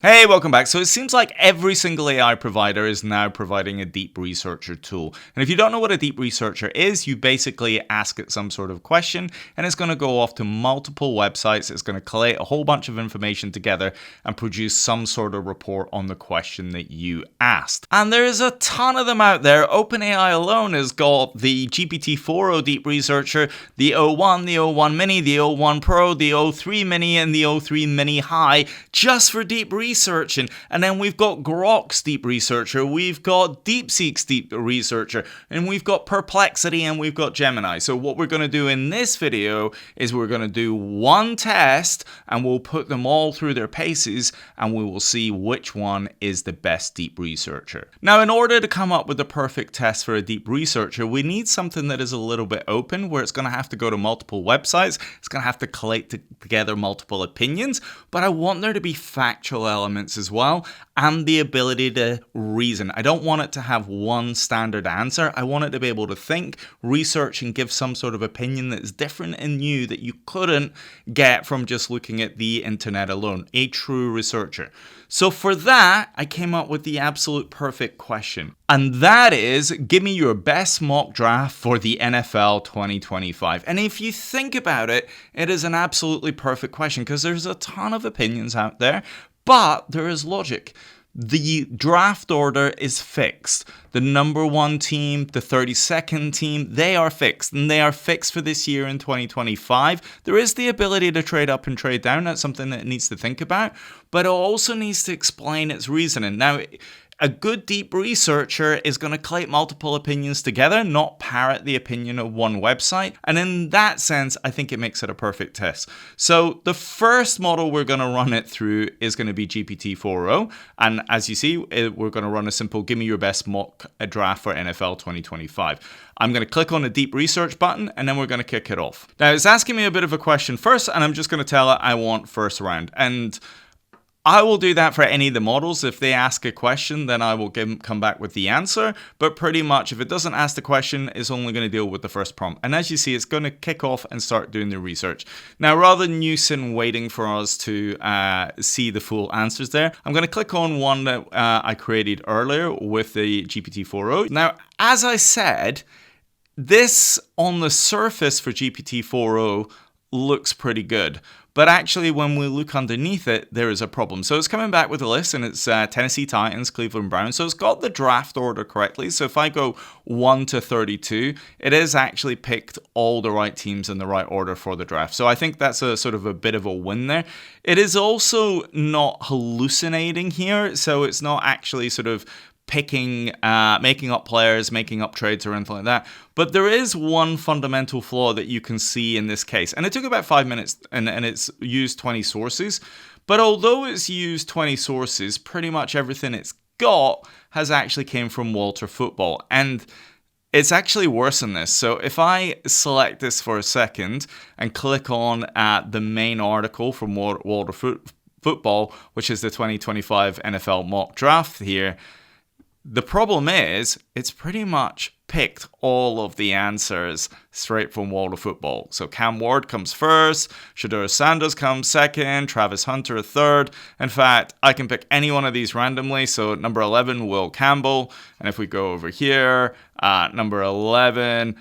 Hey, welcome back. So it seems like every single AI provider is now providing a deep researcher tool. And if you don't know what a deep researcher is, you basically ask it some sort of question and it's going to go off to multiple websites. It's going to collate a whole bunch of information together and produce some sort of report on the question that you asked. And there is a ton of them out there. OpenAI alone has got the GPT-4o deep researcher, the O1, the O1-Mini, the O1 Pro, the O3-Mini, and the O3-Mini High just for deep researching. And then we've got Grok's deep researcher, we've got deepseek's deep researcher, and we've got Perplexity, and we've got Gemini. So what we're going to do in this video is we're going to do one test and we'll put them all through their paces and we will see which one is the best deep researcher. Now, in order to come up with the perfect test for a deep researcher, we need something that is a little bit open, where it's going to have to go to multiple websites, it's going to have to collate together multiple opinions, but I want there to be factual elements as well, and the ability to reason. I don't want it to have one standard answer. I want it to be able to think, research, and give some sort of opinion that is different and new that you couldn't get from just looking at the internet alone. A true researcher. So for that, I came up with the absolute perfect question. And that is, give me your best mock draft for the NFL 2025. And if you think about it, it is an absolutely perfect question because there's a ton of opinions out there, but there is logic. The draft order is fixed. The number one team, the 32nd team, they are fixed. And they are fixed for this year in 2025. There is the ability to trade up and trade down. That's something that it needs to think about. But it also needs to explain its reasoning. Now, a good deep researcher is going to collate multiple opinions together, not parrot the opinion of one website. And in that sense, I think it makes it a perfect test. So the first model we're going to run it through is going to be GPT-4o. And as you see, we're going to run a simple give me your best mock draft for NFL 2025. I'm going to click on the deep research button and then we're going to kick it off. Now it's asking me a bit of a question first, and I'm just going to tell it I want first round. And I will do that for any of the models. If they ask a question, then I will come back with the answer. But pretty much, if it doesn't ask the question, it's only going to deal with the first prompt. And as you see, it's going to kick off and start doing the research. Now, rather than you sitting waiting for us to see the full answers there, I'm going to click on one that I created earlier with the GPT-4o. Now, as I said, this on the surface for GPT-4o looks pretty good. But actually, when we look underneath it, there is a problem. So it's coming back with a list, and it's Tennessee Titans, Cleveland Browns. So it's got the draft order correctly. So if I go 1 to 32, it has actually picked all the right teams in the right order for the draft. So I think that's a sort of a bit of a win there. It is also not hallucinating here. So it's not actually sort of picking, making up players, making up trades or anything like that. But there is one fundamental flaw that you can see in this case. And it took about 5 minutes and it's used 20 sources. But although it's used 20 sources, pretty much everything it's got has actually came from Walter Football. And it's actually worse than this. So if I select this for a second and click on the main article from Walter Football, which is the 2025 NFL mock draft here, the problem is, it's pretty much picked all of the answers straight from Walter Football. So Cam Ward comes first, Shedeur Sanders comes second, Travis Hunter third. In fact, I can pick any one of these randomly. So number 11, Will Campbell. And if we go over here, number 11,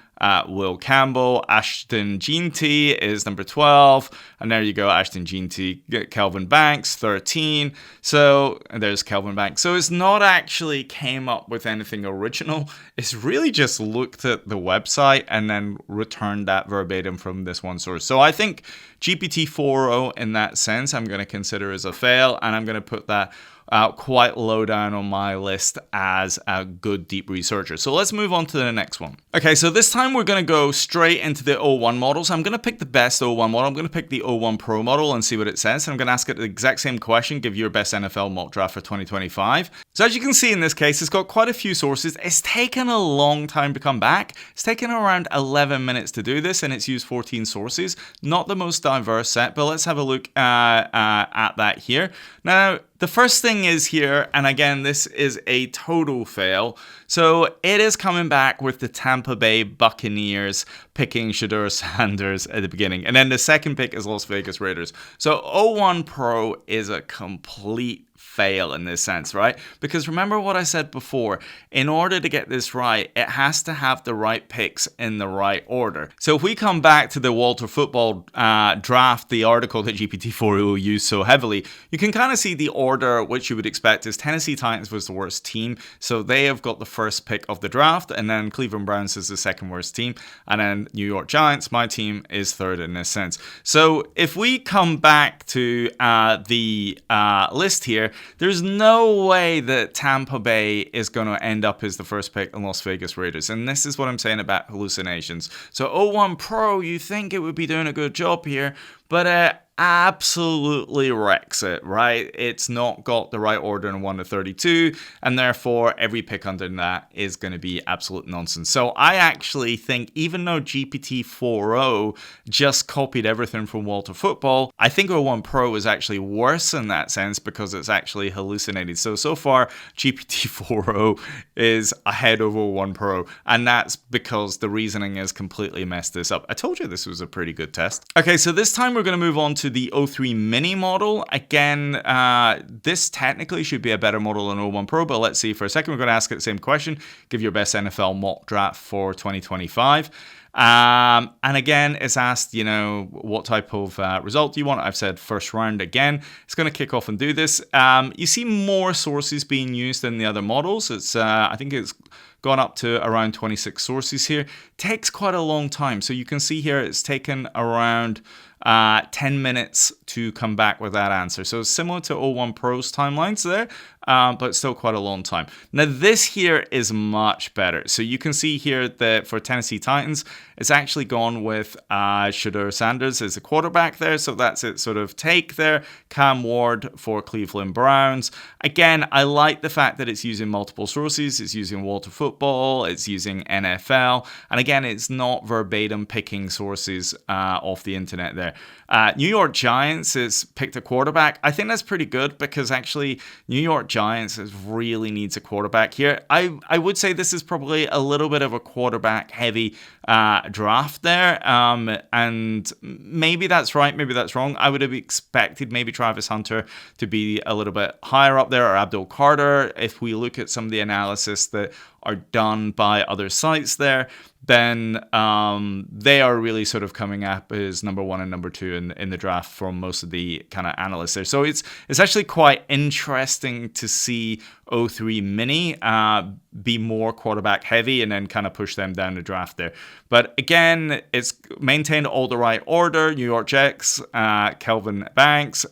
Will Campbell. Ashton Jeanty is number 12. And there you go, Ashton Jeanty. Kelvin Banks, 13. So there's Kelvin Banks. So it's not actually came up with anything original. It's really just looked at the website and then returned that verbatim from this one source. So I think GPT-4o in that sense, I'm going to consider as a fail, and I'm going to put that quite low down on my list as a good deep researcher. So let's move on to the next one. Okay, so this time we're going to go straight into the O1 models. I'm going to pick the best O1 model. I'm going to pick the O1 Pro model and see what it says. And I'm going to ask it the exact same question, give your best NFL mock draft for 2025. So as you can see in this case, it's got quite a few sources. It's taken a long time to come back. It's taken around 11 minutes to do this, and it's used 14 sources. Not the most diverse set, but let's have a look at that here. Now, the first thing is here, and again, this is a total fail. So it is coming back with the Tampa Bay Buccaneers picking Shedeur Sanders at the beginning. And then the second pick is Las Vegas Raiders. So O1 Pro is a complete fail in this sense, right? Because remember what I said before, in order to get this right, it has to have the right picks in the right order. So if we come back to the Walter Football draft, the article that GPT-4o used so heavily, you can kind of see the order which you would expect is Tennessee Titans was the worst team, so they have got the first pick of the draft, and then Cleveland Browns is the second worst team, and then New York Giants, my team, is third in this sense. So if we come back to the list here, there's no way that Tampa Bay is going to end up as the first pick in Las Vegas Raiders, and this is what I'm saying about hallucinations. So O1 Pro, you think it would be doing a good job here, but absolutely wrecks it, right? It's not got the right order in 1 to 32, and therefore every pick under that is going to be absolute nonsense. So I actually think, even though GPT-4o just copied everything from Walter Football, I think O1 Pro is actually worse in that sense because it's actually hallucinated. So far, GPT-4o is ahead of O1 Pro, and that's because the reasoning has completely messed this up. I told you this was a pretty good test. Okay, so this time we're going to move on to the O3-Mini model. Again, this technically should be a better model than O1 Pro, but let's see for a second. We're going to ask it the same question. Give your best NFL mock draft for 2025. And again, it's asked, what type of result do you want? I've said first round again. It's going to kick off and do this. You see more sources being used than the other models. I think it's gone up to around 26 sources here. Takes quite a long time. So you can see here it's taken around 10 minutes to come back with that answer. So it's similar to O1 Pro's timelines there, but still quite a long time. Now this here is much better. So you can see here that for Tennessee Titans, it's actually gone with Shedeur Sanders as a quarterback there. So that's its sort of take there. Cam Ward for Cleveland Browns. Again, I like the fact that it's using multiple sources. It's using Walter Football. It's using NFL. And again, it's not verbatim picking sources off the internet there. New York Giants has picked a quarterback. I think that's pretty good because actually New York Giants really needs a quarterback here. I would say this is probably a little bit of a quarterback heavy draft there. And maybe that's right, maybe that's wrong. I would have expected maybe Travis Hunter to be a little bit higher up there, or Abdul Carter. If we look at some of the analysis that are done by other sites there, then they are really sort of coming up as number 1 and number 2 in the draft from most of the kind of analysts there. So it's actually quite interesting to see O3-Mini be more quarterback heavy and then kind of push them down the draft there. But again, it's maintained all the right order. New York Jets, Kelvin Banks,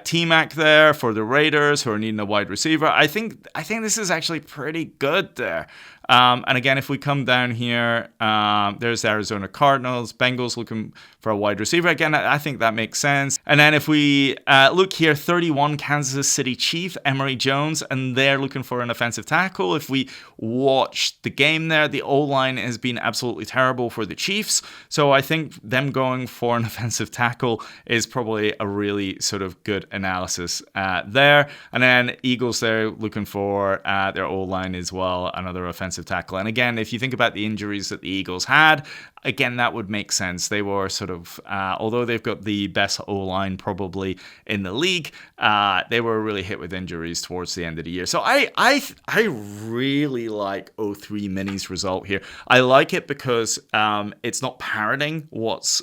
T-Mac there for the Raiders who are needing a wide receiver. I think this is actually pretty good there. And again, if we come down here, there's the Arizona Cardinals, Bengals looking for a wide receiver. Again, I think that makes sense. And then if we look here, 31 Kansas City Chiefs, Emory Jones, and they're looking for an offensive tackle. If we watch the game there, the O-line has been absolutely terrible for the Chiefs. So I think them going for an offensive tackle is probably a really sort of good analysis there. And then Eagles there looking for their O-line as well, another offensive tackle. And again, if you think about the injuries that the Eagles had, again, that would make sense. They were sort of, although they've got the best O-line probably in the league, they were really hit with injuries towards the end of the year. So I really like O3-Mini's result here. I like it because it's not parroting what's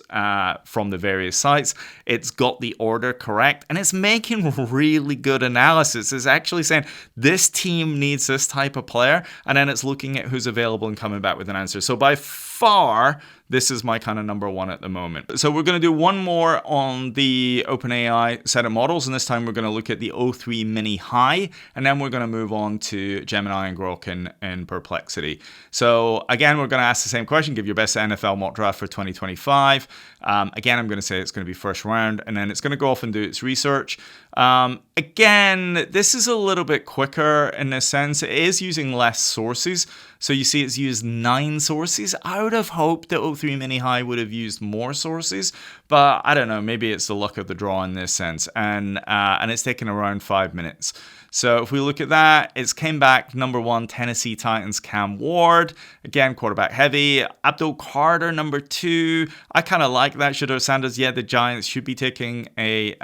from the various sites. It's got the order correct, and it's making really good analysis. It's actually saying this team needs this type of player, and then it's looking at who's available and coming back with an answer. So by far, this is my kind of number 1 at the moment. So we're going to do one more on the OpenAI set of models, and this time we're going to look at the O3-Mini High, and then we're going to move on to Gemini and Grok and Perplexity. So again, we're going to ask the same question, give your best NFL mock draft for 2025. Again, I'm going to say it's going to be first round, and then it's going to go off and do its research. Again, this is a little bit quicker in a sense. It is using less sources. So you see it's used 9 sources. I would have hoped that O3-Mini High would have used more sources, but I don't know, maybe it's the luck of the draw in this sense. And it's taken around 5 minutes. So if we look at that, it's came back number 1, Tennessee Titans, Cam Ward. Again, quarterback heavy. Abdul Carter, number 2. I kind of like that. Shedeur Sanders, yeah, the Giants should be taking a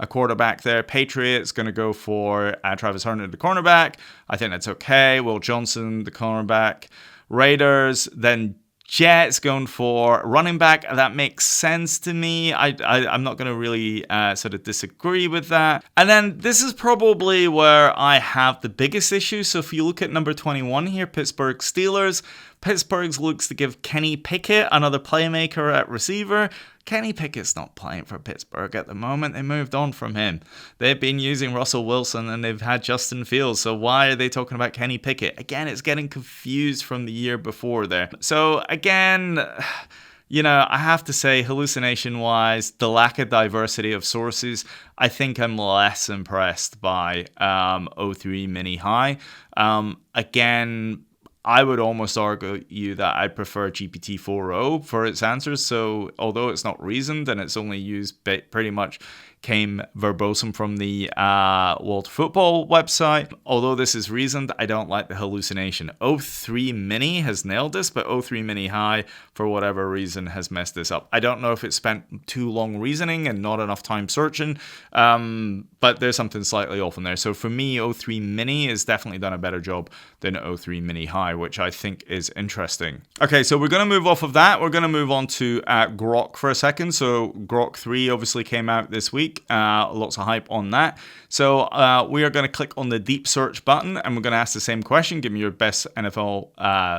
quarterback there. Patriots going to go for Travis Hunter, the cornerback. I think that's okay. Will Johnson, the cornerback. Raiders, then Jets going for running back. That makes sense to me. I'm not going to really sort of disagree with that. And then this is probably where I have the biggest issue. So if you look at number 21 here, Pittsburgh Steelers, Pittsburgh looks to give Kenny Pickett, another playmaker at receiver. Kenny Pickett's not playing for Pittsburgh at the moment. They moved on from him. They've been using Russell Wilson and they've had Justin Fields. So why are they talking about Kenny Pickett? Again, it's getting confused from the year before there. So again, I have to say, hallucination-wise, the lack of diversity of sources, I think I'm less impressed by O3-Mini High. Again, I would almost argue that I prefer GPT-4o for its answers. So although it's not reasoned and it's only used pretty much came verbosum from the World Football website. Although this is reasoned, I don't like the hallucination. O3-Mini has nailed this, but O3-Mini High, for whatever reason, has messed this up. I don't know if it spent too long reasoning and not enough time searching, but there's something slightly off in there. So for me, O3-Mini has definitely done a better job than O3-Mini High, which I think is interesting. Okay, so we're going to move off of that. We're going to move on to Grok for a second. So Grok 3 obviously came out this week. Lots of hype on that. So we are going to click on the deep search button and we're going to ask the same question. Give me your best NFL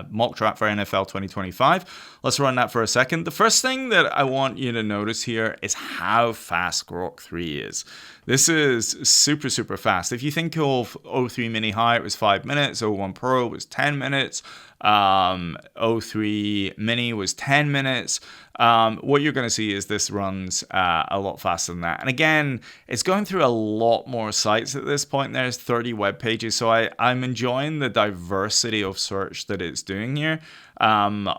mock draft for NFL 2025. Let's run that for a second. The first thing that I want you to notice here is how fast Grok 3 is. This is super, super fast. If you think of O3-Mini High, it was 5 minutes. O1 Pro was 10 minutes. O3-Mini was 10 minutes. What you're going to see is this runs a lot faster than that. And again, it's going through a lot more sites at this point. There's 30 web pages. So I'm enjoying the diversity of search that it's doing here,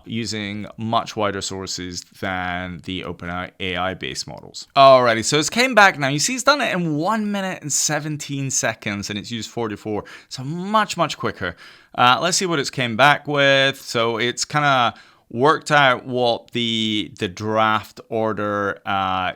using much wider sources than the OpenAI based models. Alrighty, so it's came back now. You see it's done it in 1 minute and 17 seconds and it's used 44. So much, much quicker. Let's see what it's came back with. So it's kind of worked out what the draft order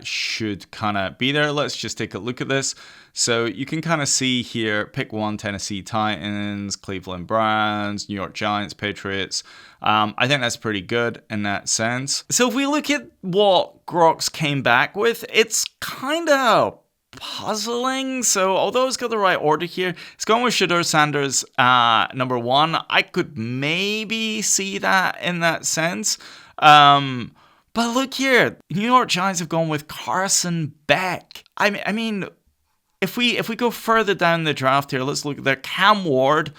should kind of be there. Let's just take a look at this. So you can kind of see here, pick 1, Tennessee Titans, Cleveland Browns, New York Giants, Patriots. I think that's pretty good in that sense. So if we look at what Grok's came back with, it's kind of puzzling. So although it's got the right order here, it's going with Shedeur Sanders number 1. I could maybe see that in that sense. But look here, New York Giants have gone with Carson Beck. I mean, if we go further down the draft here, let's look at their Cam Ward,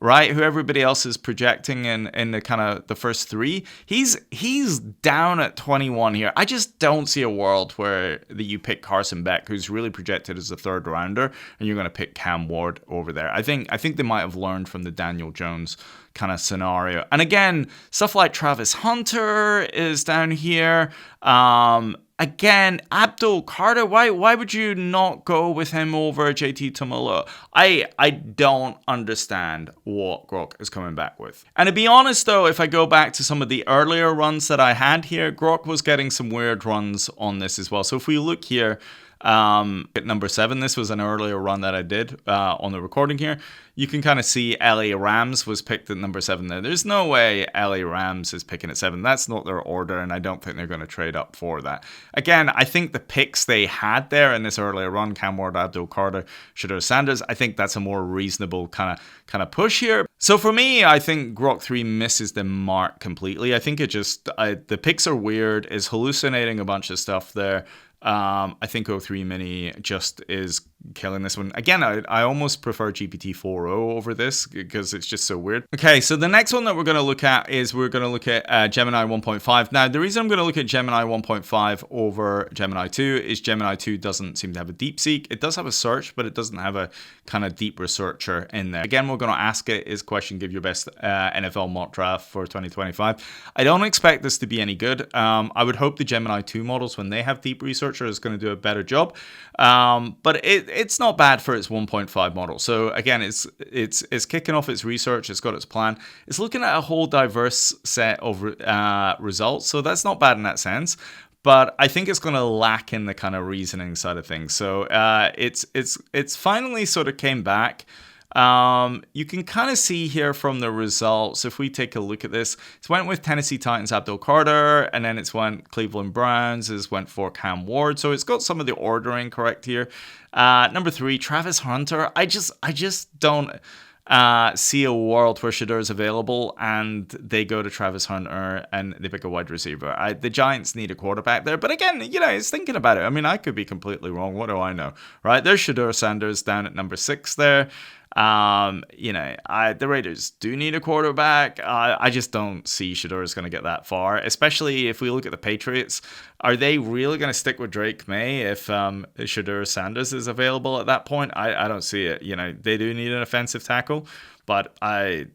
right, who everybody else is projecting in the kind of the first 3. He's down at 21 here. I just don't see a world where you pick Carson Beck, who's really projected as a 3rd rounder, and you're going to pick Cam Ward over there. I think they might have learned from the Daniel Jones kind of scenario. And again, stuff like Travis Hunter is down here. Again, Abdul Carter, why would you not go with him over JT Tumalo? I don't understand what Grok is coming back with. And to be honest though, if I go back to some of the earlier runs that I had here, Grok was getting some weird runs on this as well. So if we look here, at number 7, this was an earlier run that I did on the recording here. You can kind of see LA Rams was picked at number 7 there. There's no way LA Rams is picking at 7. That's not their order, and I don't think they're going to trade up for that. Again, I think the picks they had there in this earlier run, Cam Ward, Abdul Carter, Shedeur Sanders, I think that's a more reasonable kind of push here. So for me, I think Grok 3 misses the mark completely. I think it just, the picks are weird, is hallucinating a bunch of stuff there. I think O3-Mini just is killing this one. Again, I almost prefer GPT-4o over this because it's just so weird. Okay, so the next one that we're going to look at is we're going to look at Gemini 1.5. Now, the reason I'm going to look at Gemini 1.5 over Gemini 2 is Gemini 2 doesn't seem to have a deepseek. It does have a search, but it doesn't have a kind of deep researcher in there. Again, we're going to ask it, is question, give your best NFL mock draft for 2025. I don't expect this to be any good. I would hope the Gemini 2 models, when they have deep researcher, is going to do a better job. But it's not bad for its 1.5 model. So again, it's kicking off its research. It's got its plan. It's looking at a whole diverse set of results. So that's not bad in that sense. But I think it's going to lack in the kind of reasoning side of things. So it's finally sort of came back. You can kind of see here from the results, if we take a look at this, it's went with Tennessee Titans Abdul Carter, and then it's went Cleveland Browns, it's went for Cam Ward. So it's got some of the ordering correct here. Number 3, Travis Hunter. I just don't see a world where Shedeur is available and they go to Travis Hunter and they pick a wide receiver. The Giants need a quarterback there. But again, it's thinking about it. I mean, I could be completely wrong. What do I know? Right? There's Shedeur Sanders down at number 6 there. The Raiders do need a quarterback. I just don't see Shedeur is going to get that far, especially if we look at the Patriots. Are they really going to stick with Drake May if Shedeur Sanders is available at that point? I don't see it. They do need an offensive tackle, but I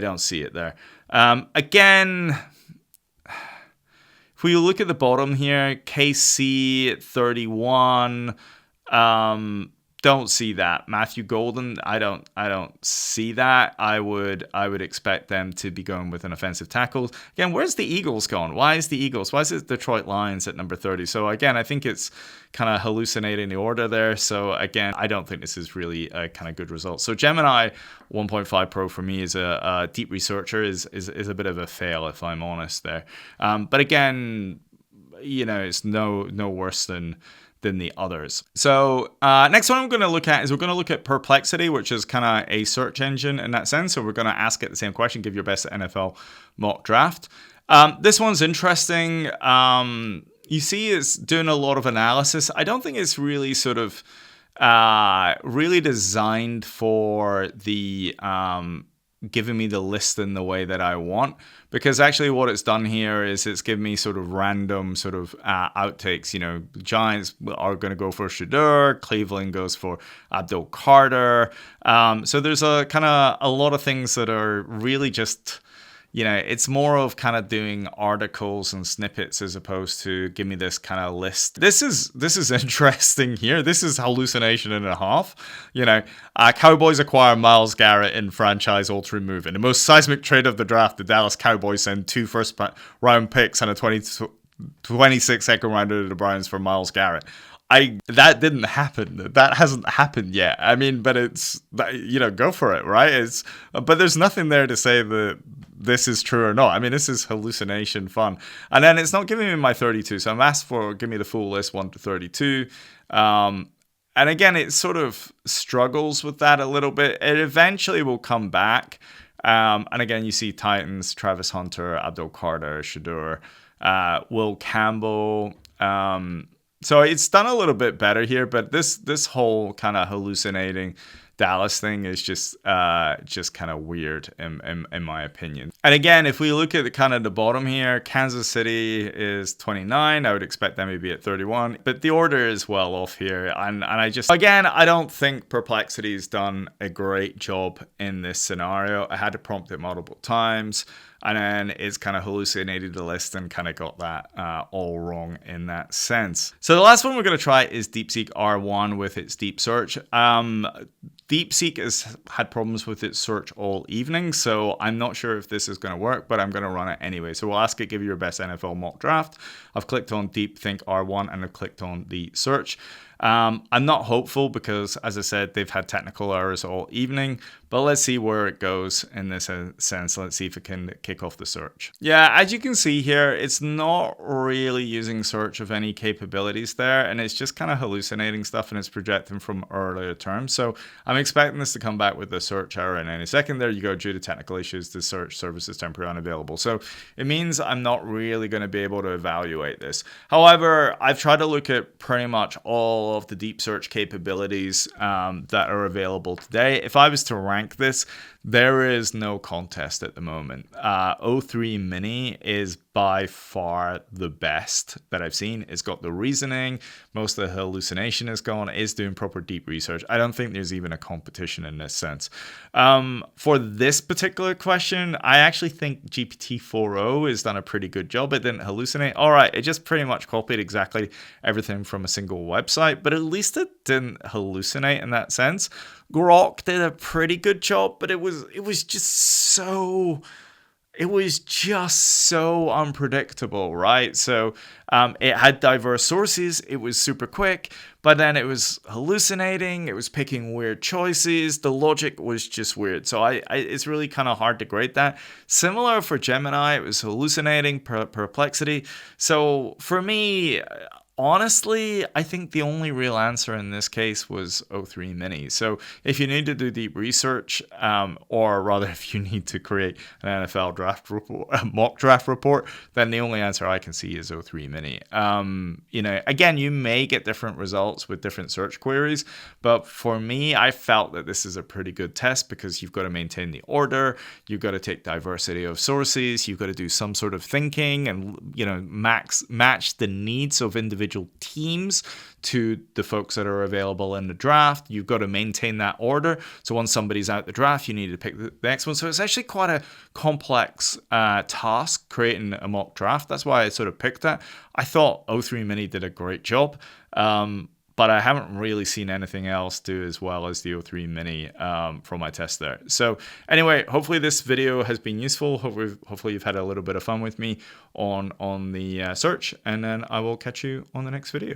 don't see it there. Again, if we look at the bottom here, KC 31. Don't see that. Matthew Golden, I don't see that. I would expect them to be going with an offensive tackle. Again, where's the Eagles going? Why is it Detroit Lions at number 30? So again, I think it's kind of hallucinating the order there. So again, I don't think this is really a kind of good result. So Gemini 1.5 Pro for me is a deep researcher is a bit of a fail, if I'm honest there. But again, it's no worse than the others. So next one I'm going to look at is we're going to look at Perplexity, which is kind of a search engine in that sense. So we're going to ask it the same question, give your best NFL mock draft. This one's interesting. You see it's doing a lot of analysis. I don't think it's really sort of really designed for the giving me the list in the way that I want, because actually what it's done here is it's given me sort of random sort of outtakes. Giants are going to go for Shedeur, Cleveland goes for Abdul Carter. So there's a lot of things that are really just, it's more of kind of doing articles and snippets as opposed to give me this kind of list. This is interesting here. This is hallucination and a half. Cowboys acquire Myles Garrett in franchise altering move. In the most seismic trade of the draft, the Dallas Cowboys send 2 first-round picks and a 26 second rounder to the Browns for Myles Garrett. That didn't happen. That hasn't happened yet. I mean, but it's, go for it, right? But there's nothing there to say that this is true or not. I mean, this is hallucination fun. And then it's not giving me my 32. So I'm asked for, give me the full list, 1 to 32. And again, it sort of struggles with that a little bit. It eventually will come back. And again, you see Titans, Travis Hunter, Abdul Carter, Shedeur, Will Campbell. So it's done a little bit better here, but this whole kind of hallucinating Dallas thing is just kind of weird in my opinion. And again, if we look at the bottom here, Kansas City is 29. I would expect them to be at 31, but the order is well off here. And I don't think Perplexity's done a great job in this scenario. I had to prompt it multiple times. And then it's kind of hallucinated the list and kind of got that all wrong in that sense. So the last one we're going to try is DeepSeek R1 with its deep search. DeepSeek has had problems with its search all evening, so I'm not sure if this is going to work, but I'm going to run it anyway. So we'll ask it, give you your best NFL mock draft. I've clicked on DeepThink R1 and I've clicked on the search. I'm not hopeful because, as I said, they've had technical errors all evening, but let's see where it goes in this sense. Let's see if it can kick off the search. Yeah, as you can see here, it's not really using search of any capabilities there, and it's just kind of hallucinating stuff, and it's projecting from earlier terms. So I'm expecting this to come back with a search error in any second. There you go. Due to technical issues, the search service is temporarily unavailable. So it means I'm not really going to be able to evaluate this. However, I've tried to look at pretty much all of the deep search capabilities that are available today. If I was to rank this, there is no contest at the moment. O3-Mini is by far the best that I've seen. It's got the reasoning, most of the hallucination is gone, it's doing proper deep research. I don't think there's even a competition in this sense. For this particular question, I actually think GPT-4o has done a pretty good job. It didn't hallucinate. All right, it just pretty much copied exactly everything from a single website, but at least it didn't hallucinate in that sense. Grok did a pretty good job, but it was just so unpredictable, right? So it had diverse sources, it was super quick, but then it was hallucinating, it was picking weird choices, the logic was just weird. So it's really kind of hard to grade that. Similar for Gemini, it was hallucinating, Perplexity. So for me, honestly, I think the only real answer in this case was O3-Mini. So if you need to do deep research, or rather if you need to create an NFL draft report, a mock draft report, then the only answer I can see is O3-Mini. Again, you may get different results with different search queries, but for me, I felt that this is a pretty good test because you've got to maintain the order, you've got to take diversity of sources, you've got to do some sort of thinking and, match the needs of individual teams to the folks that are available in the draft. You've got to maintain that order. So once somebody's out the draft, you need to pick the next one. So it's actually quite a complex task creating a mock draft. That's why I sort of picked that. I thought O3-Mini did a great job. But I haven't really seen anything else do as well as the O3-Mini from my test there. So anyway, hopefully this video has been useful. Hopefully you've had a little bit of fun with me on the search, and then I will catch you on the next video.